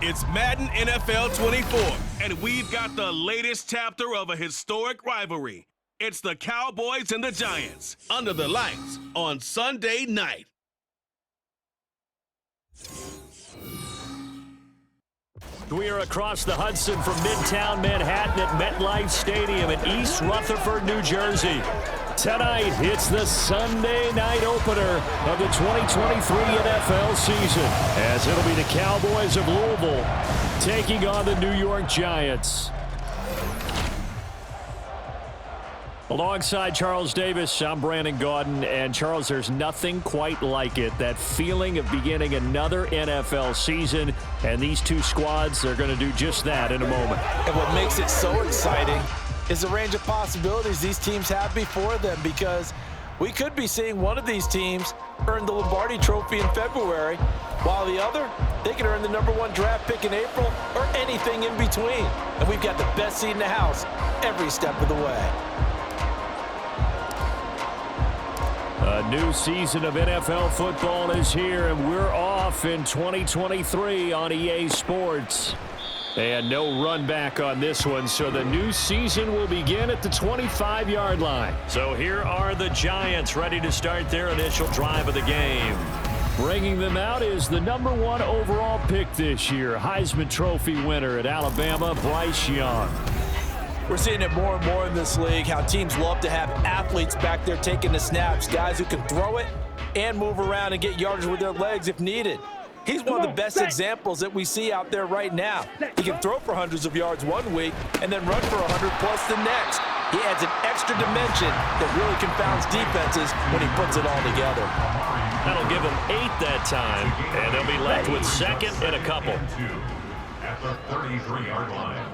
It's Madden NFL 24, and we've got the latest chapter of a historic rivalry. It's the Cowboys and the Giants, under the lights on Sunday night. We are across the Hudson from Midtown Manhattan at MetLife Stadium in East Rutherford, New Jersey. Tonight, it's the Sunday night opener of the 2023 NFL season, as it'll be the Cowboys of Louisville taking on the New York Giants. Alongside Charles Davis, I'm Brandon Gaudin, and Charles, there's nothing quite like it. That feeling of beginning another NFL season, and these two squads are going to do just that in a moment. And what makes it so exciting is the range of possibilities these teams have before them, because we could be seeing one of these teams earn the Lombardi Trophy in February, while the other, they could earn the #1 draft pick in April or anything in between. And we've got the best seat in the house every step of the way. A new season of NFL football is here, and we're off in 2023 on EA Sports. And no run back on this one, so the new season will begin at the 25-yard line. So here are the Giants ready to start their initial drive of the game. Bringing them out is the #1 overall pick this year, Heisman Trophy winner at Alabama, Bryce Young. We're seeing it more and more in this league, how teams love to have athletes back there taking the snaps, guys who can throw it and move around and get yardage with their legs if needed. He's one of the best examples that we see out there right now. He can throw for hundreds of yards one week and then run for 100+ the next. He adds an extra dimension that really confounds defenses when he puts it all together. That'll give him 8 that time, and they'll be left with second and a couple. At the 33-yard line.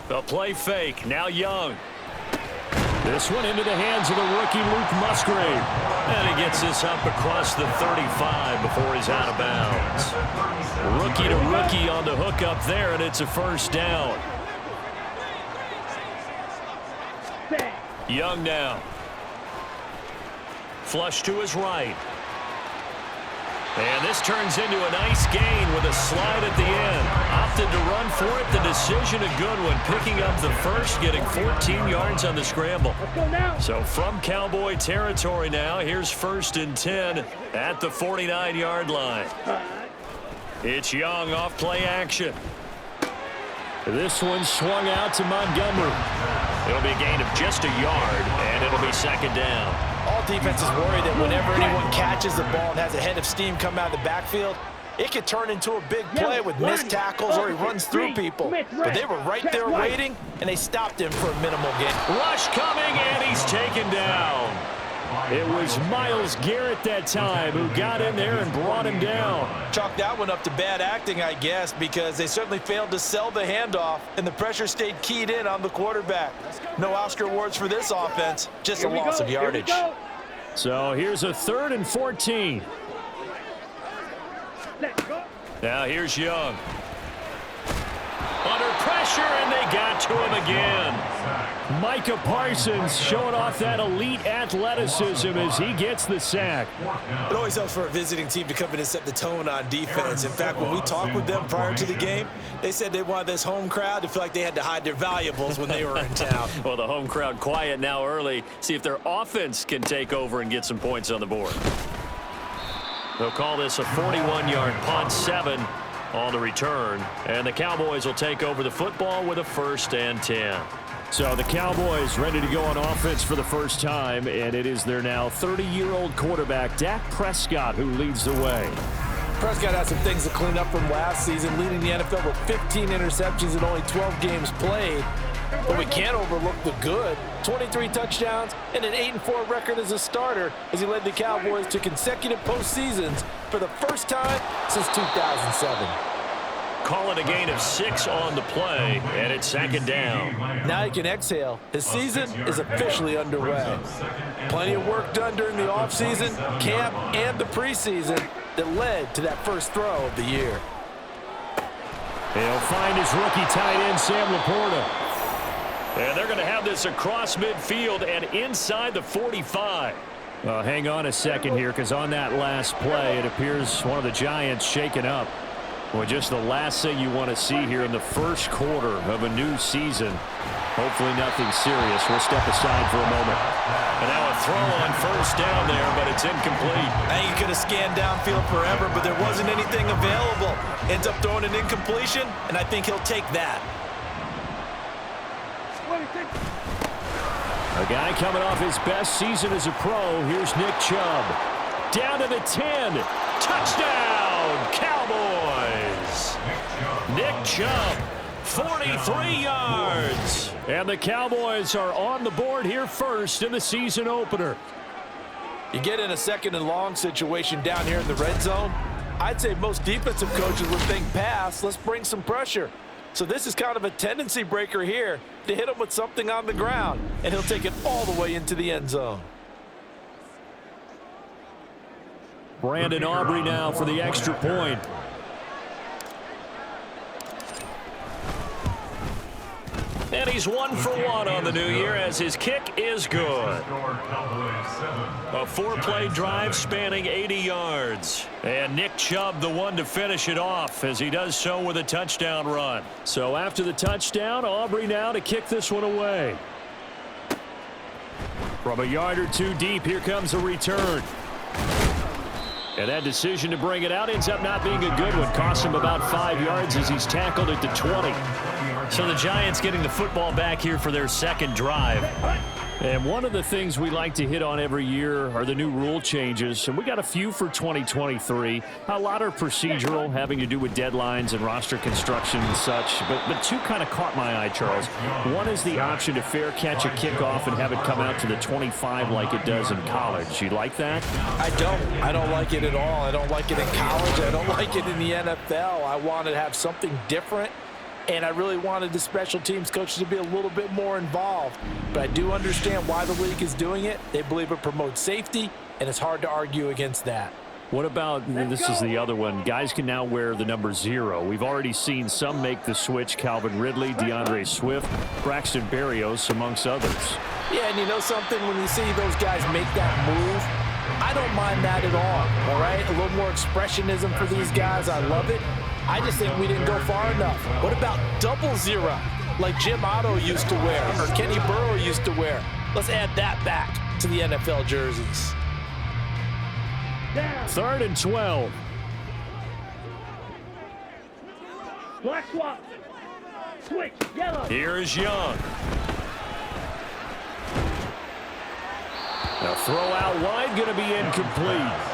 The play fake, now Young. This one into the hands of the rookie Luke Musgrave. And he gets this up across the 35 before he's out of bounds. Rookie to rookie on the hook up there, and it's a first down. Young now. Flush to his right. And this turns into a nice gain with a slide at the end. Opted to run for it. The decision a good one. Picking up the first, getting 14 yards on the scramble. So from Cowboy territory now, here's 1st and 10 at the 49-yard line. It's Young off play action. This one swung out to Montgomery. It'll be a gain of just a yard, and it'll be 2nd down. All defenses worry that whenever anyone catches the ball and has a head of steam come out of the backfield, it could turn into a big play with missed tackles or he runs through people. But they were right there waiting, and they stopped him for a minimal gain. Rush coming, and he's taken down. It was Myles Garrett that time who got in there and brought him down. Chalk that one up to bad acting, I guess, because they certainly failed to sell the handoff, and the pressure stayed keyed in on the quarterback. No Oscar awards for this offense, just a loss of yardage. So here's a 3rd and 14. Now here's Young. Under pressure, and they got to him again. Micah Parsons showing off that elite athleticism as he gets the sack. It always helps for a visiting team to come in and set the tone on defense. In fact, when we talked with them prior to the game, they said they wanted this home crowd to feel like they had to hide their valuables when they were in town. Well, the home crowd quiet now early. See if their offense can take over and get some points on the board. They'll call this a 41-yard punt, 7 on the return. And the Cowboys will take over the football with a 1st and 10. So the Cowboys ready to go on offense for the first time, and it is their now 30-year-old quarterback, Dak Prescott, who leads the way. Prescott has some things to clean up from last season, leading the NFL with 15 interceptions in only 12 games played. But we can't overlook the good. 23 touchdowns and an 8-4 record as a starter as he led the Cowboys to consecutive postseasons for the first time since 2007. call it a gain of 6 on the play, and it's second down. Now he can exhale. His season is officially underway. Plenty of work done during the offseason, camp, and the preseason that led to that first throw of the year. He'll find his rookie tight end, Sam Laporta. And they're going to have this across midfield and inside the 45. Hang on a second here, because on that last play, it appears one of the Giants shaken up. Well, just the last thing you want to see here in the first quarter of a new season. Hopefully nothing serious. We'll step aside for a moment. And now a throw on first down there, but it's incomplete. And he could have scanned downfield forever, but there wasn't anything available. Ends up throwing an incompletion, and I think he'll take that. A guy coming off his best season as a pro. Here's Nick Chubb. Down to the 10. Touchdown, Cowboys. Nick Chubb, 43 yards. And the Cowboys are on the board here first in the season opener. You get in a second and long situation down here in the red zone, I'd say most defensive coaches would think pass, let's bring some pressure. So this is kind of a tendency breaker here to hit him with something on the ground, and he'll take it all the way into the end zone. Brandon Aubrey now for the extra point. And he's 1 for 1 on the new year as his kick is good. A 4-play drive spanning 80 yards. And Nick Chubb the one to finish it off as he does so with a touchdown run. So after the touchdown, Aubrey now to kick this one away. From a yard or two deep, here comes a return. And that decision to bring it out ends up not being a good one. Costs him about 5 yards as he's tackled at the 20. So the Giants getting the football back here for their second drive. And one of the things we like to hit on every year are the new rule changes. And we got a few for 2023. A lot are procedural, having to do with deadlines and roster construction and such. But two kind of caught my eye, Charles. One is the option to fair catch a kickoff and have it come out to the 25 like it does in college. You like that? I don't like it at all. I don't like it in college. I don't like it in the NFL. I want to have something different. And I really wanted the special teams coaches to be a little bit more involved. But I do understand why the league is doing it. They believe it promotes safety, and it's hard to argue against that. What about, and this is the other one, guys can now wear the number 0. We've already seen some make the switch. Calvin Ridley, DeAndre Swift, Braxton Berrios, amongst others. Yeah, and you know something? When you see those guys make that move, I don't mind that at all right? A little more expressionism for these guys. I love it. I just think we didn't go far enough. What about 00, like Jim Otto used to wear or Kenny Burrow used to wear? Let's add that back to the NFL jerseys. 3rd and 12. Black swap. Switch. Yellow. Here's Young. The throw out wide going to be incomplete.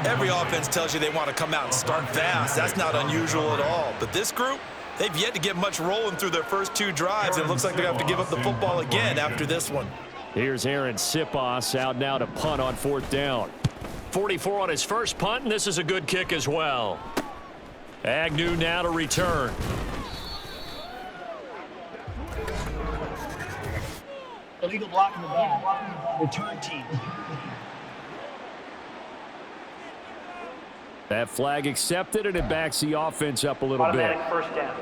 Every offense tells you they want to come out and start fast. That's not unusual at all. But this group, they've yet to get much rolling through their first 2 drives, and it looks like they have to give up the football again after this one. Here's Aaron Sipos out now to punt on 4th down. 44 on his first punt, and this is a good kick as well. Agnew now to return. Illegal block in the back. Return team. That flag accepted, and it backs the offense up a little bit. First down.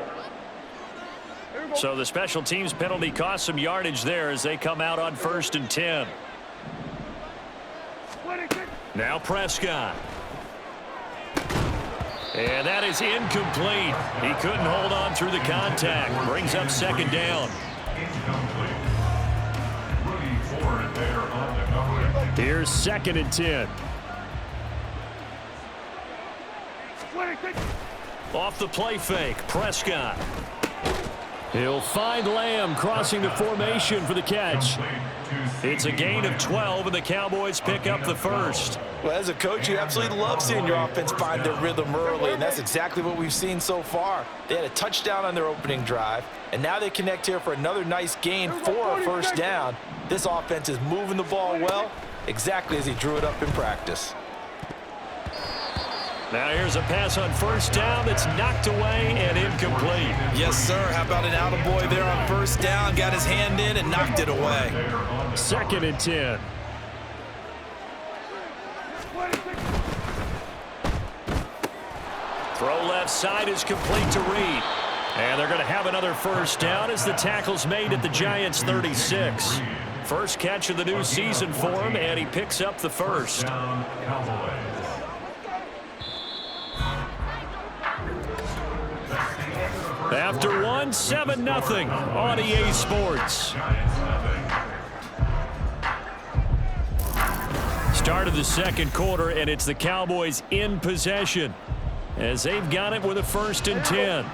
So the special teams penalty cost some yardage there as they come out on 1st and 10. Now Prescott. And that is incomplete. He couldn't hold on through the contact. Brings up 2nd down. Here's 2nd and 10. Off the play fake, Prescott. He'll find Lamb crossing the formation for the catch. It's a gain of 12, and the Cowboys pick up the first. Well, as a coach, you absolutely love seeing your offense find their rhythm early, and that's exactly what we've seen so far. They had a touchdown on their opening drive, and now they connect here for another nice gain for a first down. This offense is moving the ball well, exactly as he drew it up in practice. Now here's a pass on first down that's knocked away and incomplete. Yes, sir. How about an attaboy there on first down? Got his hand in and knocked it away. 2nd and 10. Throw left side is complete to Reed. And they're going to have another first down as the tackle's made at the Giants' 36. First catch of the new season for him, and he picks up the first. After one, 7-0 on EA Sports. Start of the second quarter, and it's the Cowboys in possession as they've got it with a 1st and 10.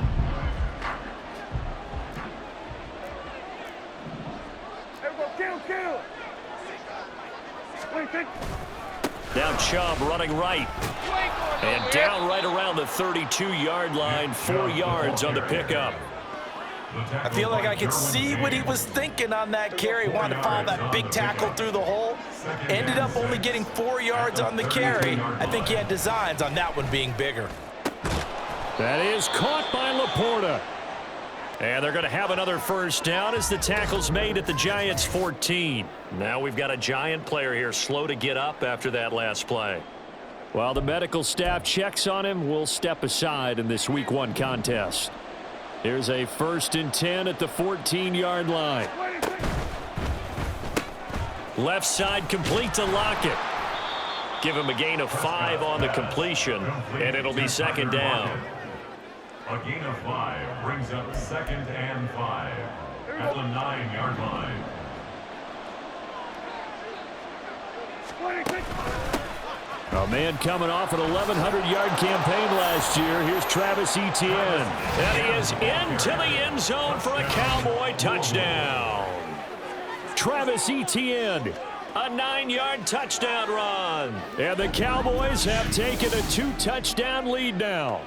Now Chubb running right. And down right around the 32-yard line, 4 yards on the pickup. I feel like I could see what he was thinking on that carry. Wanted to follow that big tackle through the hole. Ended up only getting 4 yards on the carry. I think he had designs on that one being bigger. That is caught by Laporta. And they're going to have another first down as the tackle's made at the Giants' 14. Now we've got a Giant player here slow to get up after that last play. While the medical staff checks on him, we'll step aside in this Week 1 contest. Here's a 1st and 10 at the 14-yard line. Left side complete to Lockett. Give him a gain of 5 on the completion, and it'll be 2nd down. A gain of 5 brings up 2nd and 5 at the 9-yard line. A man coming off an 1,100-yard campaign last year. Here's Travis Etienne. And he is into the end zone for a Cowboy touchdown. Travis Etienne, a 9-yard touchdown run. And the Cowboys have taken a 2-touchdown lead now.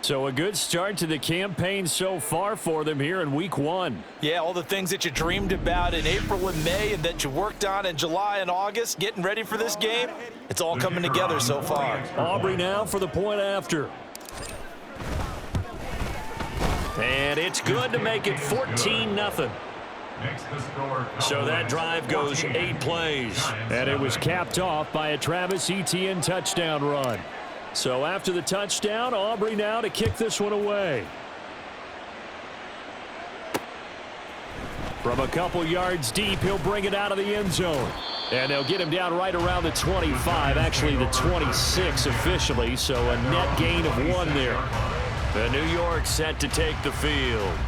So a good start to the campaign so far for them here in Week 1. Yeah, all the things that you dreamed about in April and May and that you worked on in July and August, getting ready for this game, it's all coming together so far. Aubrey now for the point after. And it's good to make it 14-0. So that drive goes 8 plays. And it was capped off by a Travis Etienne touchdown run. So after the touchdown, Aubrey now to kick this one away. From a couple yards deep, he'll bring it out of the end zone. And they'll get him down right around the 25, actually the 26 officially, so a net gain of 1 there. The New York set to take the field.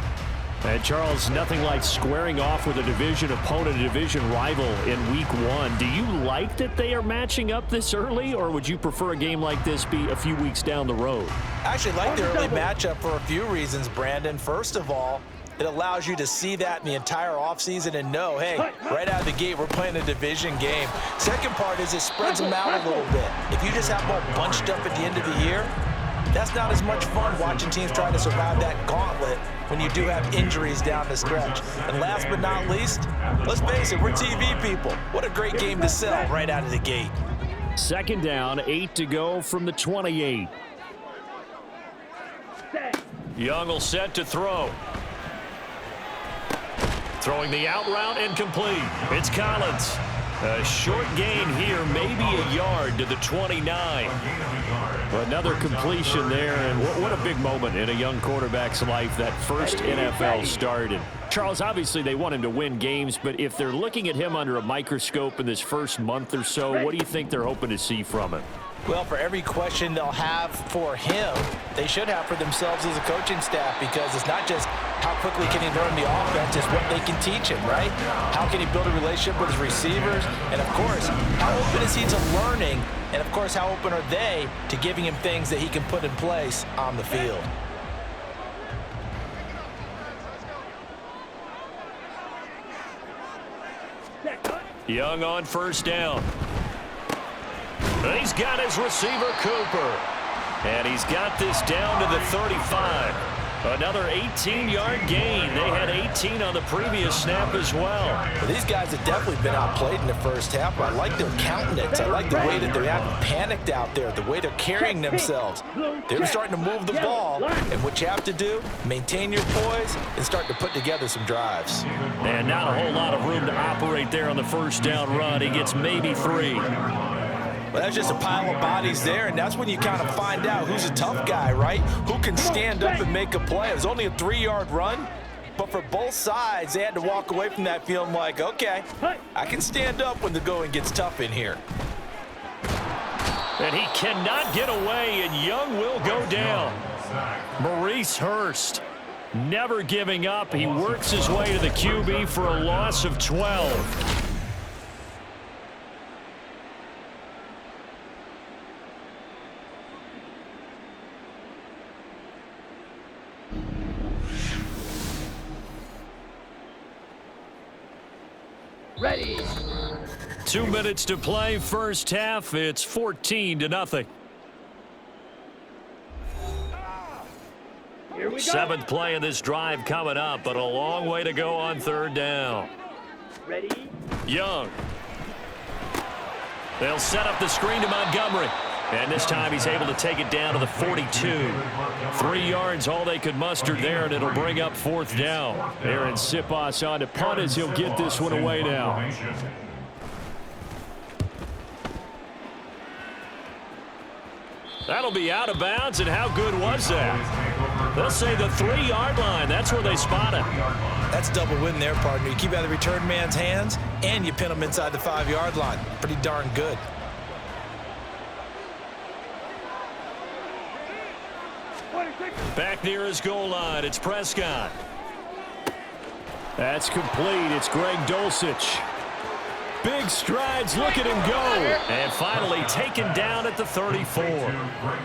And Charles, nothing like squaring off with a division opponent, a division rival in Week 1. Do you like that they are matching up this early, or would you prefer a game like this be a few weeks down the road? I actually like the early matchup for a few reasons, Brandon. First of all, it allows you to see that in the entire offseason and know, hey, right out of the gate, we're playing a division game. Second part is it spreads them out a little bit. If you just have them all bunched up at the end of the year, that's not as much fun watching teams try to survive that gauntlet when you do have injuries down the stretch. And last but not least, let's face it, we're TV people. What a great game to sell right out of the gate. 2nd down, 8 to go from the 28. Young will set to throw. Throwing the out route incomplete. It's Collins. A short gain here, maybe a yard to the 29. Another completion there, and what a big moment in a young quarterback's life, that first NFL start. And Charles, obviously they want him to win games, but if they're looking at him under a microscope in this first month or so, what do you think they're hoping to see from him? Well, for every question they'll have for him, they should have for themselves as a coaching staff, because it's not just how quickly can he learn the offense, it's what they can teach him, right? How can he build a relationship with his receivers? And, of course, how open is he to learning? And, of course, how open are they to giving him things that he can put in place on the field? Young on first down. He's got his receiver, Cooper. And he's got this down to the 35. Another 18-yard gain. They had 18 on the previous snap as well. These guys have definitely been outplayed in the first half. I like their countenance. I like the way that they haven't panicked out there, the way they're carrying themselves. They're starting to move the ball, and what you have to do, maintain your poise and start to put together some drives. And not a whole lot of room to operate there on the first down run. He gets maybe 3. Well, that's just a pile of bodies there, and that's when you kind of find out who's a tough guy, right? Who can stand up and make a play. It was only a 3-yard run, but for both sides, they had to walk away from that feeling like, okay, I can stand up when the going gets tough in here. And he cannot get away, and Young will go down. Maurice Hurst, never giving up. He works his way to the QB for a loss of 12. Ready. 2 minutes to play, first half. It's 14-0. Here we go. 7th play of this drive coming up, but a long way to go on 3rd down. Ready. Young. They'll set up the screen to Montgomery. And this time he's able to take it down to the 42. 3 yards, all they could muster there, and it'll bring up 4th down. Aaron Siposs on to punt as he'll get this one away now. That'll be out of bounds, and how good was that? They'll say the 3-yard line. That's where they spot it. That's double win there, partner. You keep out of the return man's hands, and you pin him inside the 5-yard line. Pretty darn good. Back near his goal line, it's Prescott. That's complete. It's Greg Dulcich. Big strides. Look at him go. And finally taken down at the 34.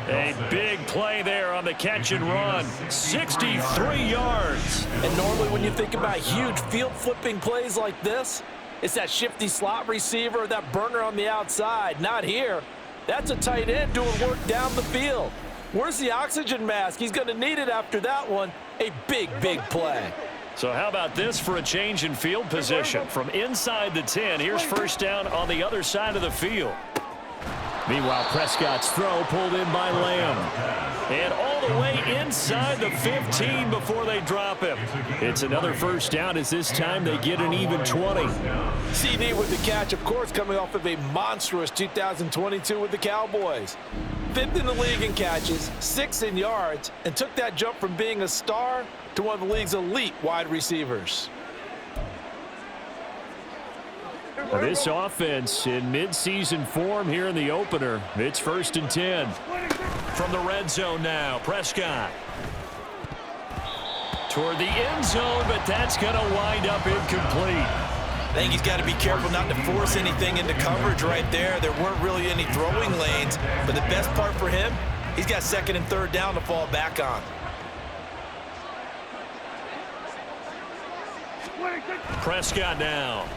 A big play there on the catch and run. 63 yards. And normally when you think about huge field flipping plays like this, it's that shifty slot receiver, that burner on the outside. Not here. That's a tight end doing work down the field. Where's the oxygen mask? He's going to need it after that one. A big, big play. So how about this for a change in field position? From inside the 10, here's first down on the other side of the field. Meanwhile, Prescott's throw pulled in by Lamb. And all the way inside the 15 before they drop him. It's another first down as this time they get an even 20. CD with the catch, of course, coming off of a monstrous 2022 with the Cowboys. 5th in the league in catches, 6th in yards, and took that jump from being a star to one of the league's elite wide receivers. This offense in midseason form here in the opener. It's 1st and 10. From the red zone now, Prescott. Toward the end zone, but that's going to wind up incomplete. I think he's got to be careful not to force anything into coverage right there. There weren't really any throwing lanes, but the best part for him, he's got 2nd and 3rd down to fall back on. Prescott now.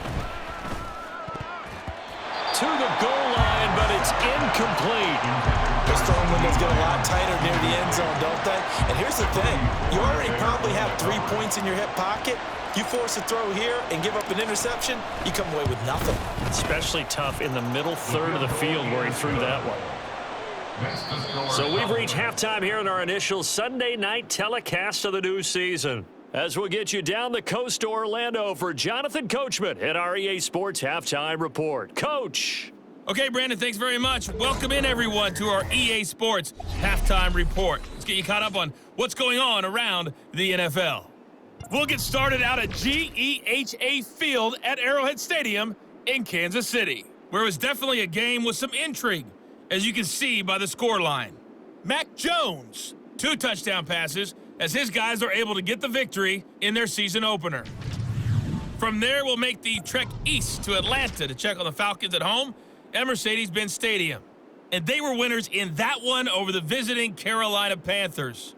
To the goal line, but it's incomplete. Those throwing windows get a lot tighter near the end zone, don't they? And here's the thing. You already probably have 3 points in your hip pocket. You force a throw here and give up an interception, you come away with nothing. Especially tough in the middle third of the field where he threw that one. So we've reached halftime here in our initial Sunday night telecast of the new season. As we'll get you down the coast to Orlando for Jonathan Coachman at our EA Sports Halftime Report. Coach. Okay, Brandon, thanks very much. Welcome in, everyone, to our EA Sports Halftime Report. Let's get you caught up on what's going on around the NFL. We'll get started out at GEHA Field at Arrowhead Stadium in Kansas City, where it was definitely a game with some intrigue, as you can see by the scoreline. Mac Jones, 2 touchdown passes, as his guys are able to get the victory in their season opener. From there, we'll make the trek east to Atlanta to check on the Falcons at home at Mercedes-Benz Stadium. And they were winners in that one over the visiting Carolina Panthers.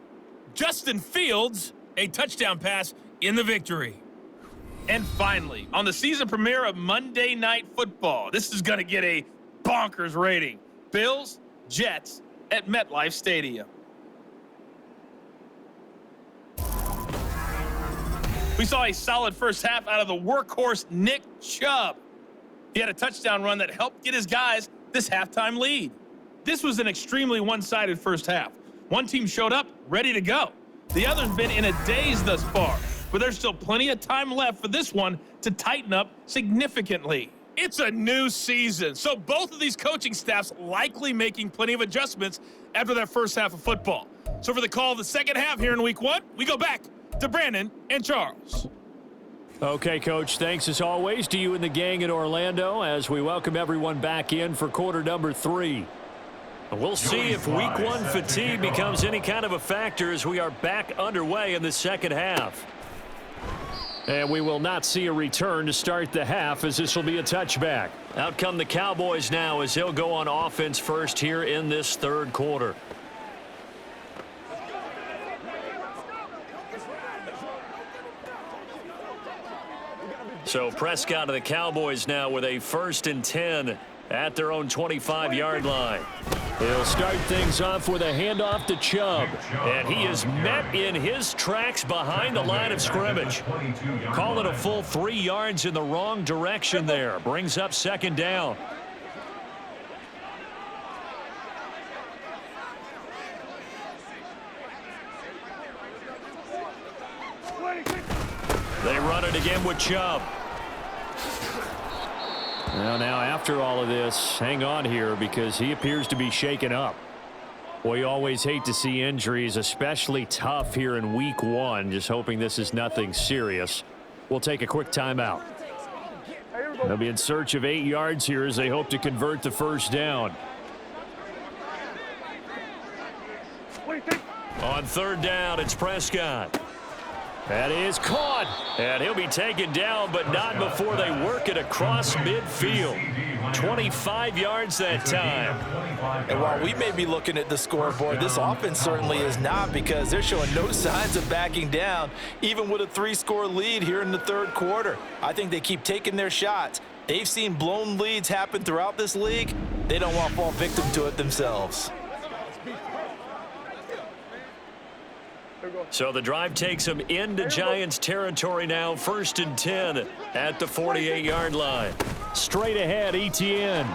Justin Fields, a touchdown pass in the victory. And finally, on the season premiere of Monday Night Football, this is going to get a bonkers rating. Bills, Jets at MetLife Stadium. We saw a solid first half out of the workhorse Nick Chubb. He had a touchdown run that helped get his guys this halftime lead. This was an extremely one-sided first half. One team showed up ready to go. The other's been in a daze thus far, but there's still plenty of time left for this one to tighten up significantly. It's a new season, so both of these coaching staffs likely making plenty of adjustments after that first half of football. So for the call of the second half here in week 1, we go back to Brandon and Charles. Okay, Coach, thanks as always to you and the gang in Orlando as we welcome everyone back in for quarter number 3. We'll see if week 1 fatigue becomes any kind of a factor as we are back underway in the second half. And we will not see a return to start the half as this will be a touchback. Out come the Cowboys now as they'll go on offense first here in this third quarter. So Prescott of the Cowboys now with a 1st and 10 at their own 25-yard line. He'll start things off with a handoff to Chubb. And he is met in his tracks behind the line of scrimmage. Call it a full 3 yards in the wrong direction there. Brings up 2nd down. They run it again with Chubb. Well, now after all of this, hang on here because he appears to be shaken up. Well, you always hate to see injuries, especially tough here in week 1. Just hoping this is nothing serious. We'll take a quick timeout. They'll be in search of 8 yards here as they hope to convert the first down. On 3rd down, it's Prescott. That is caught, and he'll be taken down, but not before they work it across midfield. 25 yards that time. And while we may be looking at the scoreboard, this offense certainly is not because they're showing no signs of backing down, even with a 3-score lead here in the third quarter. I think they keep taking their shots. They've seen blown leads happen throughout this league. They don't want to fall victim to it themselves. So the drive takes them into Giants territory now. 1st and 10 at the 48-yard line. Straight ahead, Etienne.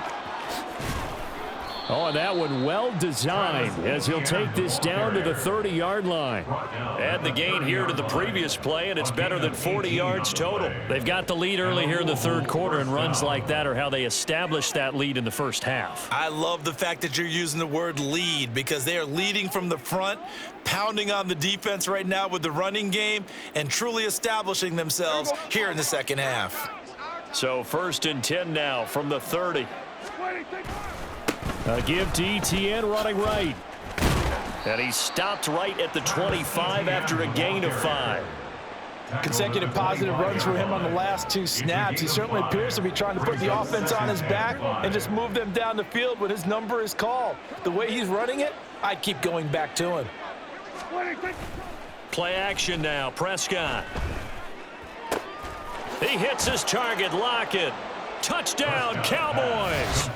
Oh, and that one well designed as he'll take this down to the 30-yard line. Add the gain here to the previous play, and it's better than 40 yards total. They've got the lead early here in the third quarter, and runs like that are how they established that lead in the first half. I love the fact that you're using the word lead because they are leading from the front, pounding on the defense right now with the running game, and truly establishing themselves here in the second half. So 1st and 10 now from the 30. A give to Etienne running right. And he stopped right at the 25 after a gain of 5. Consecutive positive runs for him on the last 2 snaps. He certainly appears to be trying to put the offense on his back and just move them down the field when his number is called. The way he's running it, I'd keep going back to him. Play action now, Prescott. He hits his target, Lockett. Touchdown, Cowboys.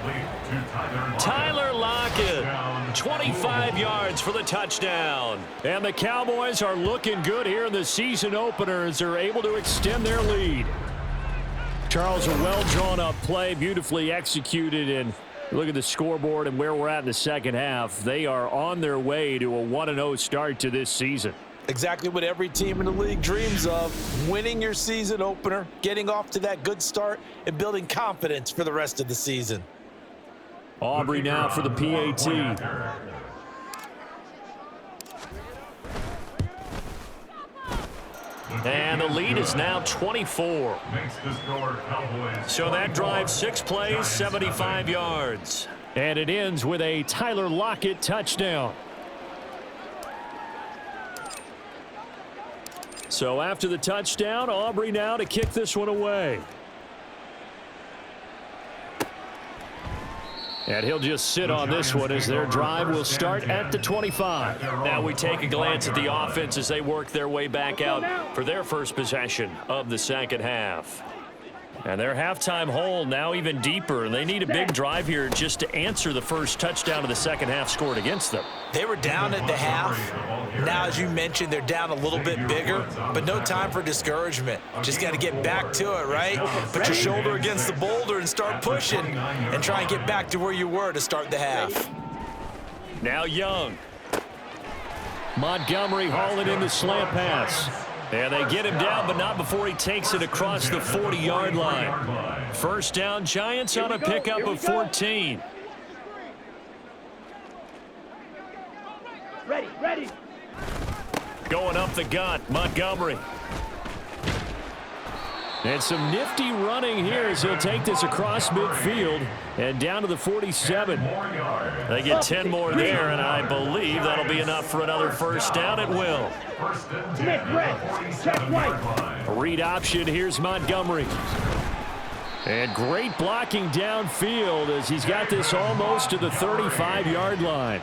Tyler Lockett, 25 yards for the touchdown. And the Cowboys are looking good here in the season opener as they're able to extend their lead. Charles, a well-drawn-up play, beautifully executed, and look at the scoreboard and where we're at in the second half. They are on their way to a 1-0 start to this season. Exactly what every team in the league dreams of, winning your season opener, getting off to that good start, and building confidence for the rest of the season. Aubrey now for the PAT. And the lead is now 24. So that drive 6 plays, 75 yards. And it ends with a Tyler Lockett touchdown. So after the touchdown, Aubrey now to kick this one away. And he'll just sit on this one as their drive will start at the 25. Now we take a glance at the offense as they work their way back out for their first possession of the second half. And their halftime hole now even deeper. They need a big drive here just to answer the first touchdown of the second half scored against them. They were down at the half. Now, as you mentioned, they're down a little bit bigger, but no time for discouragement. Just got to get back to it, right? Put your shoulder against the boulder and start pushing and try and get back to where you were to start the half. Now Young. Montgomery hauling in the slant pass. And they get him down, but not before he takes it across the 40-yard line. First down, Giants on a pickup of 14. Ready. Going up the gut, Montgomery. And some nifty running here as he'll take this across midfield and down to the 47. They get 10 more there, and I believe that'll be enough for another first down. It will. Read option. Here's Montgomery. And great blocking downfield as he's got this almost to the 35-yard line.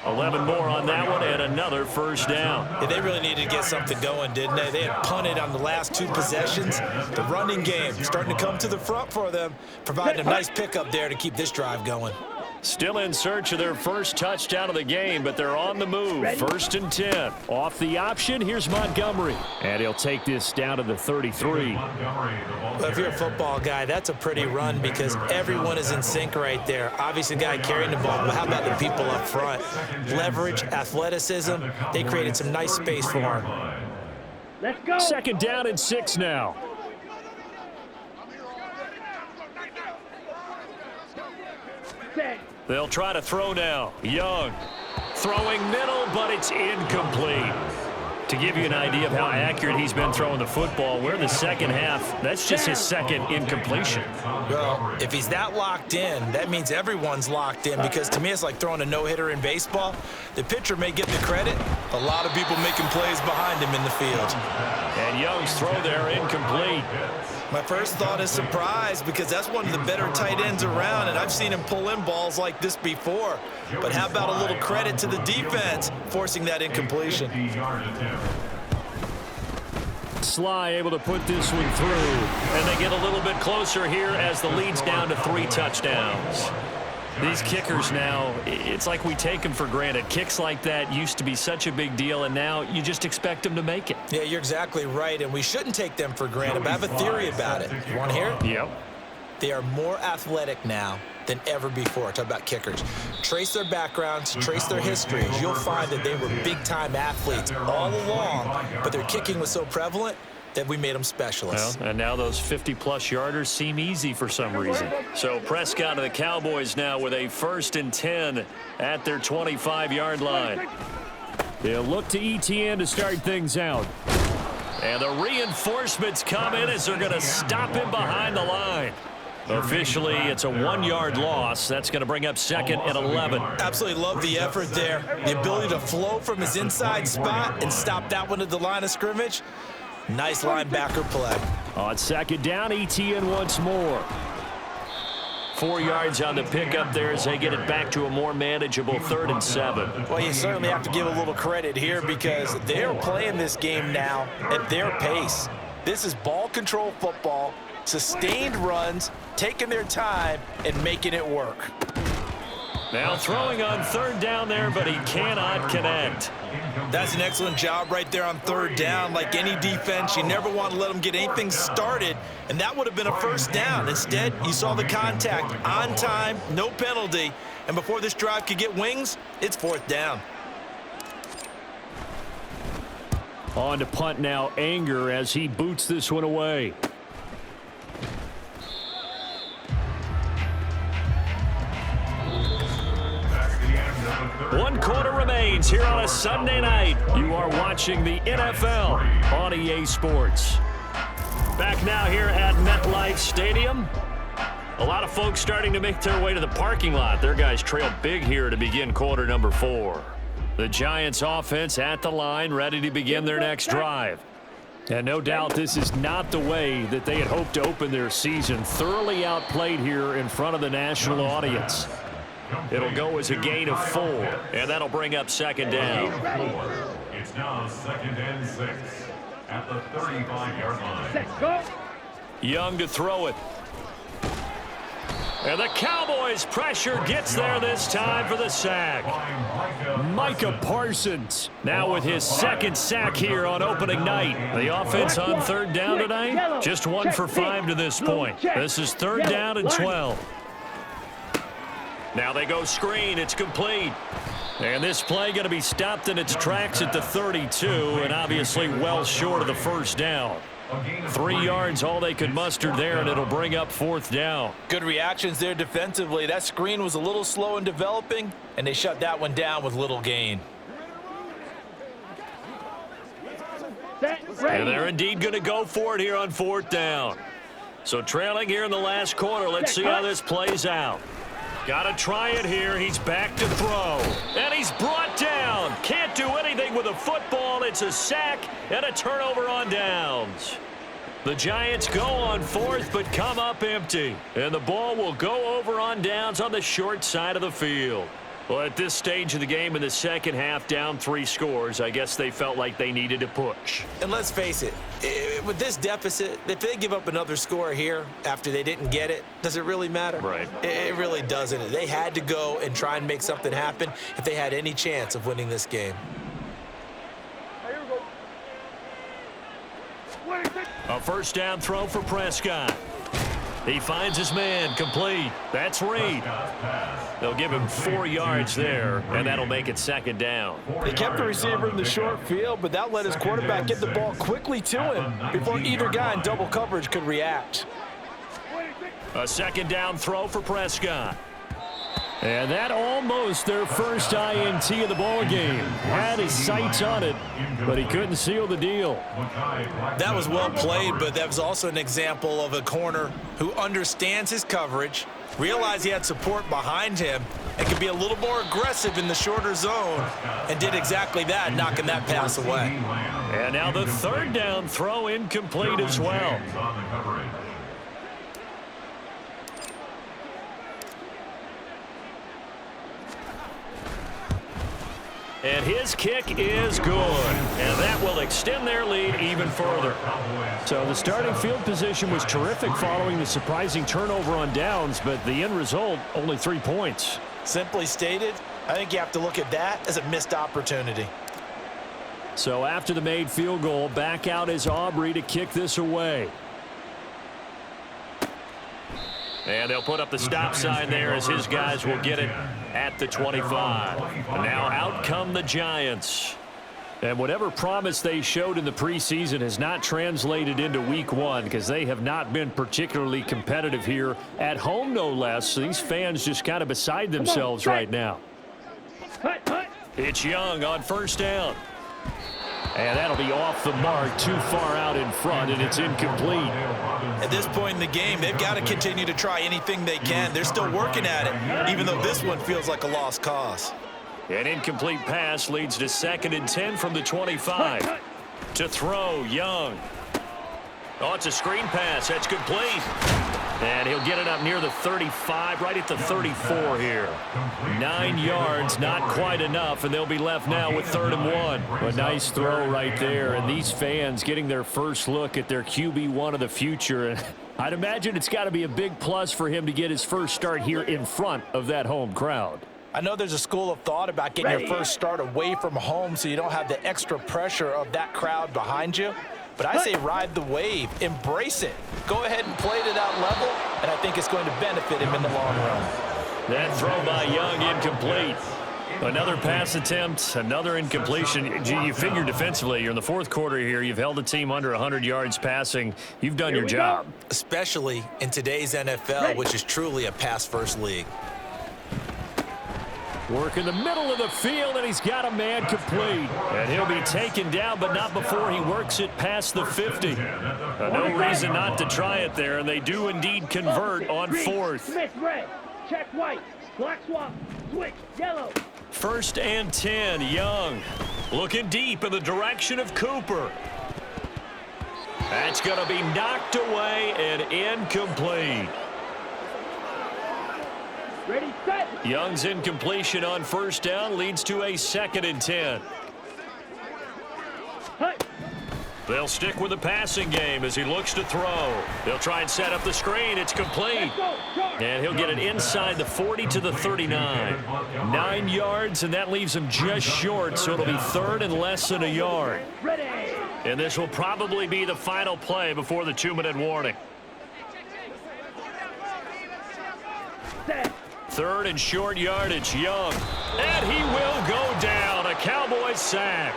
11 more on that one and another first down. Yeah, they really needed to get something going, didn't they? They had punted on the last two possessions. The running game starting to come to the front for them, providing a nice pickup there to keep this drive going. Still in search of their first touchdown of the game, but they're on the move. First and 10. Off the option, here's Montgomery. And he'll take this down to the 33. Well, if you're a football guy, that's a pretty run because everyone is in sync right there. Obviously, the guy carrying the ball, but how about the people up front? Leverage, athleticism, they created some nice space for him. Let's go. Second down and 6 now. They'll try to throw now. Young throwing middle, but it's incomplete. To give you an idea of how accurate he's been throwing the football, we're in the second half. That's just his second incompletion. Well, if he's that locked in, that means everyone's locked in because to me it's like throwing a no-hitter in baseball. The pitcher may get the credit. A lot of people making plays behind him in the field. And Young's throw there incomplete. My first thought is surprise because that's one of the better tight ends around, and I've seen him pull in balls like this before. But how about a little credit to the defense forcing that incompletion? Sly able to put this one through, and they get a little bit closer here as the lead's down to 3 touchdowns. These kickers now, it's like we take them for granted. Kicks like that used to be such a big deal, and now you just expect them to make it. Yeah, you're exactly right, and we shouldn't take them for granted. But I have a theory about it. You want to hear it? Yep. They are more athletic now than ever before. Talk about kickers. Trace their backgrounds, trace their histories. You'll find that they were big-time athletes all along, but their kicking was so prevalent that we made them specialists. Well, and now those 50-plus yarders seem easy for some reason. So Prescott and the Cowboys now with a 1st and 10 at their 25-yard line. They'll look to ETN to start things out. And the reinforcements come in as they're going to stop him behind the line. Officially, it's a 1-yard loss. That's going to bring up 2nd and 11. Absolutely love the effort there. The ability to flow from his inside spot and stop that one at the line of scrimmage. Nice linebacker play. On 2nd down, ETN once more. 4 yards on the pickup there as they get it back to a more manageable 3rd and 7. Well, you certainly have to give a little credit here because they're playing this game now at their pace. This is ball control football, sustained runs, taking their time, and making it work. Now throwing on 3rd down there, but he cannot connect. That's an excellent job right there on 3rd down. Like any defense, you never want to let them get anything started, and that would have been a 1st down. Instead, you saw the contact on time, no penalty, and before this drive could get wings, it's 4th down. On to punt now, Anger as he boots this one away. One quarter remains here on a Sunday night. You are watching the NFL on EA Sports. Back now here at MetLife Stadium. A lot of folks starting to make their way to the parking lot. Their guys trail big here to begin quarter number 4. The Giants offense at the line, ready to begin their next drive. And no doubt this is not the way that they had hoped to open their season. Thoroughly outplayed here in front of the national audience. It'll go as a gain of 4, and that'll bring up 2nd down. It's now 2nd and 6 at the 35-yard line. Young to throw it. And the Cowboys' pressure gets there this time for the sack. Micah Parsons now with his second sack here on opening night. The offense on third down tonight, just 1 for 5 to this point. This is third down and 12. Now they go screen. It's complete. And this play going to be stopped in its tracks at the 32, and obviously well short of the first down. 3 yards all they could muster there, and it'll bring up fourth down. Good reactions there defensively. That screen was a little slow in developing, and they shut that one down with little gain. And they're indeed going to go for it here on fourth down. So trailing here in the last quarter. Let's see how this plays out. Got to try it here. He's back to throw. And he's brought down. Can't do anything with a football. It's a sack and a turnover on downs. The Giants go on fourth but come up empty. And the ball will go over on downs on the short side of the field. Well, at this stage of the game in the second half, down 3 scores, I guess they felt like they needed to push. And let's face it, with this deficit, if they give up another score here after they didn't get it, does it really matter? Right. It really doesn't. They had to go and try and make something happen if they had any chance of winning this game. A first down throw for Prescott. He finds his man, complete. That's Reed. They'll give him 4 yards there, and that'll make it second down. They kept the receiver in the short field, but that let his quarterback get the ball quickly to him before either guy in double coverage could react. A second down throw for Prescott. And that almost their first INT of the ball game. Had his sights on it, but he couldn't seal the deal. That was well played, but that was also an example of a corner who understands his coverage, realized he had support behind him, and could be a little more aggressive in the shorter zone, and did exactly that, knocking that pass away. And now the third down throw incomplete as well. And his kick is good. And that will extend their lead even further. So the starting field position was terrific following the surprising turnover on downs, but the end result, only 3 points. Simply stated, I think you have to look at that as a missed opportunity. So after the made field goal, back out is Aubrey to kick this away. And they'll put up the stop sign there as his guys will get it at the 25. And now out come the Giants. And whatever promise they showed in the preseason has not translated into week 1 because they have not been particularly competitive here at home, no less. So these fans just kind of beside themselves right now. It's Young on first down. And that'll be off the mark, too far out in front, and it's incomplete. At this point in the game, they've got to continue to try anything they can. They're still working at it, even though this one feels like a lost cause. An incomplete pass leads to 2nd and 10 from the 25. To throw, Young. Oh, it's a screen pass. That's complete. And he'll get it up near the 35, right at the 34 here. 9 yards, not quite enough, and they'll be left now with 3rd and 1. A nice throw right there, and these fans getting their first look at their QB1 of the future. And I'd imagine it's got to be a big plus for him to get his first start here in front of that home crowd. I know there's a school of thought about getting your first start away from home so you don't have the extra pressure of that crowd behind you. But I say ride the wave, embrace it. Go ahead and play to that level, and I think it's going to benefit him in the long run. That throw by Young incomplete. Another pass attempt, another incompletion. You figure defensively, you're in the 4th quarter here. You've held a team under 100 yards passing. You've done your job. Especially in today's NFL, which is truly a pass-first league. Work in the middle of the field, and he's got a man complete. And he'll be taken down, but not before he works it past the 50. No reason not to try it there, and they do indeed convert on 4th. Smith red, check white, black swap, switch yellow. 1st and 10, Young looking deep in the direction of Cooper. That's going to be knocked away and incomplete. Ready, set. Young's incompletion on first down leads to a 2nd and 10. They'll stick with the passing game as he looks to throw. They'll try and set up the screen. It's complete. And he'll get it inside the 40 to the 39. 9 yards, and that leaves him just short, so it'll be third and less than a yard. And this will probably be the final play before the 2-minute warning. Third and short yardage, Young. And he will go down. A Cowboys sack.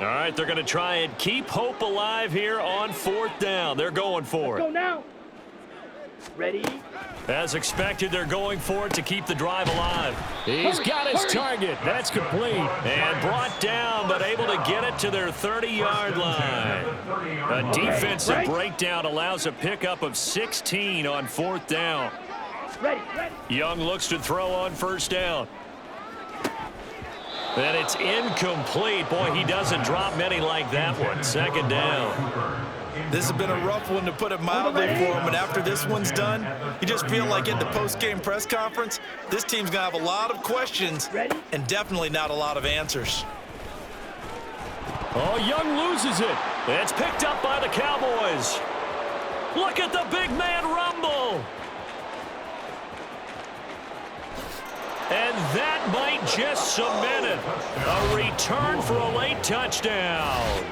All right, they're going to try and keep hope alive here on 4th down. They're going for it. Go now. Ready? As expected, they're going for it to keep the drive alive. He's got his target. That's complete. And brought down, but able to get it to their 30-yard line. A defensive breakdown allows a pickup of 16 on 4th down. Young looks to throw on 1st down. And it's incomplete. Boy, he doesn't drop many like that one. 2nd down. This has been a rough one, to put it mildly, for him. And after this one's done, you just feel like at the post-game press conference, this team's going to have a lot of questions and definitely not a lot of answers. Oh, Young loses it. It's picked up by the Cowboys. Look at the big man rumble. And that might just cement it. A return for a late touchdown.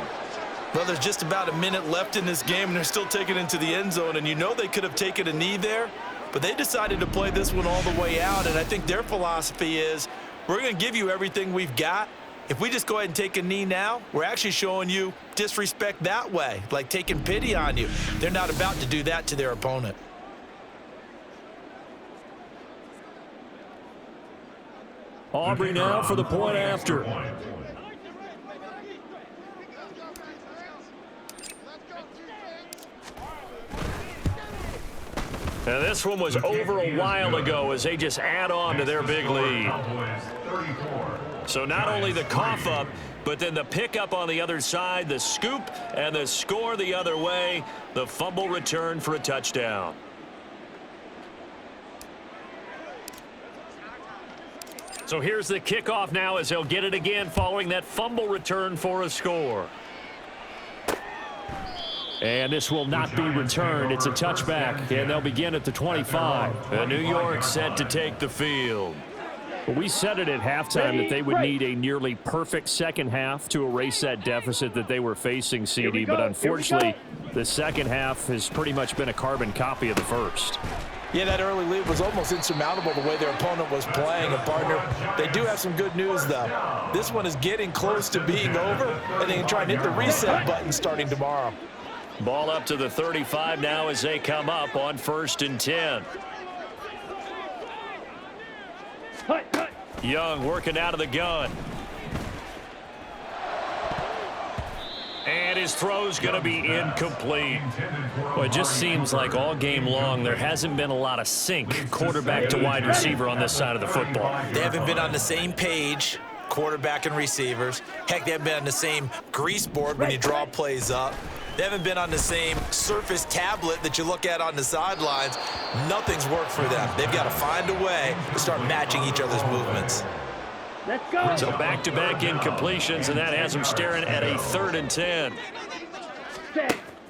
Well, there's just about a minute left in this game, and they're still taking it into the end zone. And you know they could have taken a knee there, but they decided to play this one all the way out. And I think their philosophy is, we're going to give you everything we've got. If we just go ahead and take a knee now, we're actually showing you disrespect that way, like taking pity on you. They're not about to do that to their opponent. Aubrey now for the point after. And this one was over a while ago as they just add on to their big lead. So not only the cough up, but then the pickup on the other side, the scoop, and the score the other way, the fumble return for a touchdown. So here's the kickoff now as they'll get it again following that fumble return for a score. And this will not be returned. It's a touchback, and they'll begin at the 25. And New York set to take the field. Well, we said it at halftime that they would need a nearly perfect second half to erase that deficit that they were facing, CD. But unfortunately, the second half has pretty much been a carbon copy of the first. Yeah, that early lead was almost insurmountable the way their opponent was playing. And, partner, they do have some good news, though. This one is getting close to being over, and they can try and hit the reset button starting tomorrow. Ball up to the 35 now as they come up on 1st and 10. Young working out of the gun. And his throw's going to be incomplete. Well, it just seems like all game long there hasn't been a lot of sync quarterback to wide receiver on this side of the football. They haven't been on the same page, quarterback and receivers. Heck, they haven't been on the same grease board when you draw plays up. They haven't been on the same surface tablet that you look at on the sidelines. Nothing's worked for them. They've got to find a way to start matching each other's movements. Let's go. So back-to-back incompletions, and that has them staring at a 3rd and 10.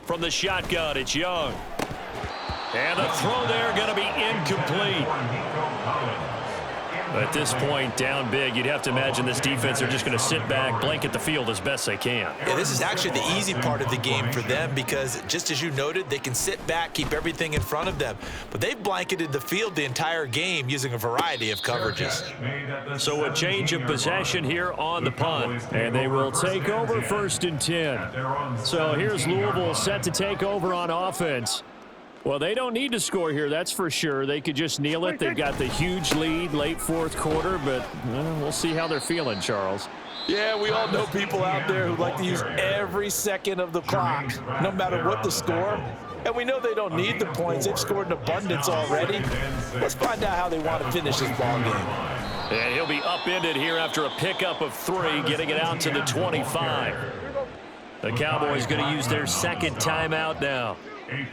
From the shotgun, it's Young. And the throw there going to be incomplete. At this point, down big, you'd have to imagine this defense are just going to sit back, blanket the field as best they can. Yeah, this is actually the easy part of the game for them because, just as you noted, they can sit back, keep everything in front of them. But they've blanketed the field the entire game using a variety of coverages. So a change of possession here on the punt. And they will take over 1st and 10. So here's Louisville set to take over on offense. Well, they don't need to score here, that's for sure. They could just kneel it. They've got the huge lead late 4th quarter, but we'll see how they're feeling, Charles. Yeah, we all know people out there who like to use every second of the clock, no matter what the score. And we know they don't need the points. They've scored in abundance already. Let's find out how they want to finish this ball game. And he'll be upended here after a pickup of 3, getting it out to the 25. The Cowboys going to use their 2nd timeout now.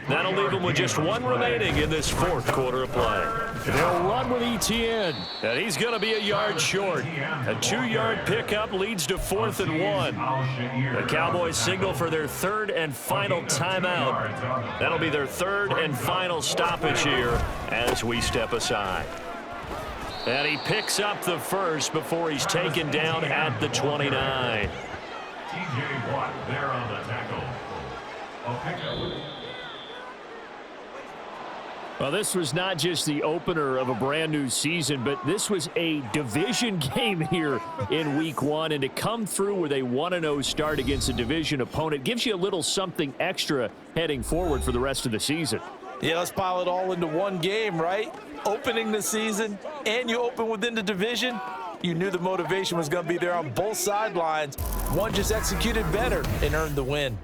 That'll leave them with just one remaining in this fourth quarter of play. They'll run with ETN. And he's going to be a yard short. A 2-yard pickup leads to 4th and 1. The Cowboys signal for their third and final timeout. That'll be their third and final stoppage here as we step aside. And he picks up the first before he's taken down at the 29. TJ Watt there on the tackle. A pickup. Well, this was not just the opener of a brand new season, but this was a division game here in week 1. And to come through with a 1-0 start against a division opponent gives you a little something extra heading forward for the rest of the season. Yeah, let's pile it all into one game, right? Opening the season, and you open within the division. You knew the motivation was going to be there on both sidelines. One just executed better and earned the win.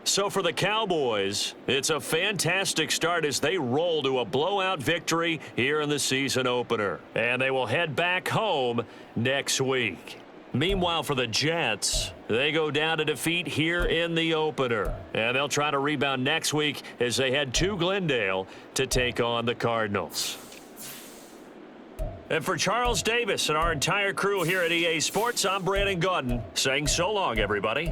So for the Cowboys, it's a fantastic start as they roll to a blowout victory here in the season opener. And they will head back home next week. Meanwhile, for the Jets, they go down to defeat here in the opener. And they'll try to rebound next week as they head to Glendale to take on the Cardinals. And for Charles Davis and our entire crew here at EA Sports, I'm Brandon Gaudin saying so long, everybody.